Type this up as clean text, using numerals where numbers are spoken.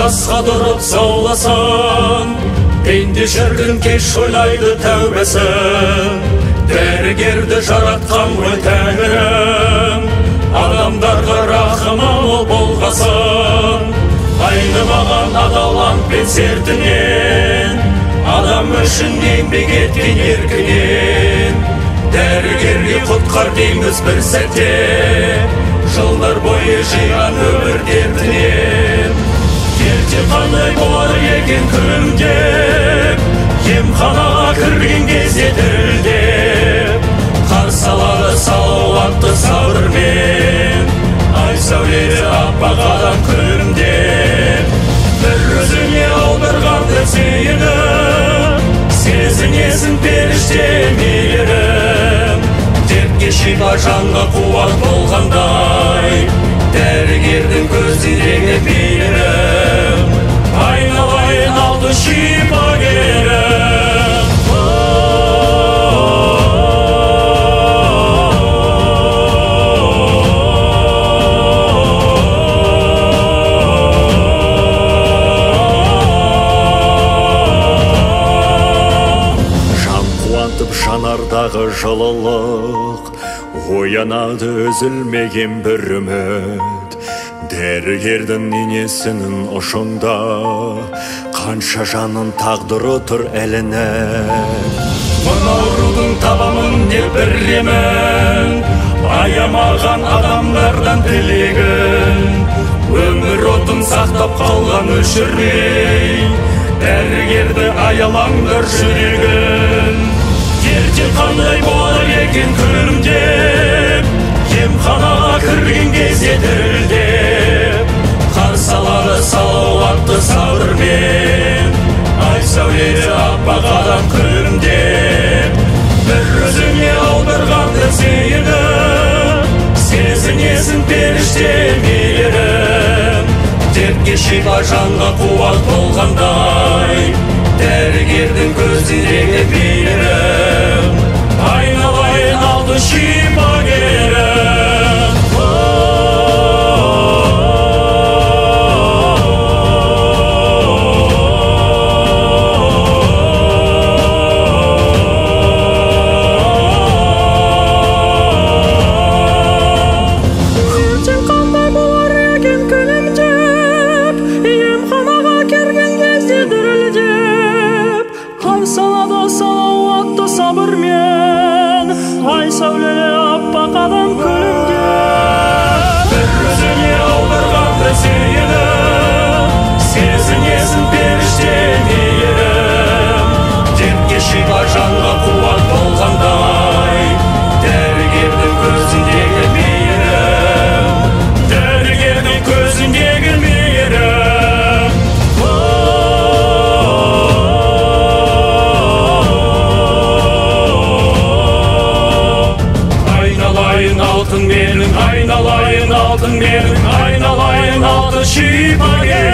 тасқа тұрып сауласын, пенде шіркін кеш ойлайды тәубесін. Дәрігерді жаратқан ғой Тәңірім, адамдарға рахымы мол болғасын. Айнымаған адал ант пен сертінен, адам үшін еңбек еткен еркінен. Дәрігерге құтқар дейміз бір сәтте, жылдар бойы жиған өмір дертінен. Ерте қандай болар екен күлімдеп, емханаға кірген кезде дірілдеп, қарсы алады салауатты сабырмен, ай сәулелі аппақ адам күлімдеп. Бір өзіңе алдырғанды сүйініп, сезінесің періште мейірім. Дертке шипа жанға қуат болғандай, дәрігердің көзіндегі мейірім. Айналайын алды шипагерім. Жан қуантып жанардағы жылылық, оянады үзілмеген бір үміт. Дәрігердің енесінің ұшында қанша жанның тағдыры тұр әлініп. Мың аурудың табамын деп бірлемін, аямаған адамдардан тілегін. Өмір отын сақтап қалған өшірмей, дәрігерді аялаңдар жүрегін. Ерте қандай болар екен күлімдеп, емханаға кірген кезде дірілдеп, қарсы алады салауатты сабырмен, ай сәулелі аппақ адам күлімдеп. Бір өзіңе алдырғанды сүйініп, сезінесің періште мейірім. Дертке шипа жанға қуат болғандай, дәрігердің көзіндегі мейірім. Айналайын алды шипагерім. Sabırmen, ay sәулелі аппақ адам күлімдеп. Бір өзіңе алдырғанды сүйініп, сезінесің періште мейірім. Дертке шипа жанға қуат болғандай, дәрігердің көзіндегі мейірім. Дәрігердің көзіндегі мейірім. Алтын менің, айналайын алтын менің, айналайын алты шипагерім.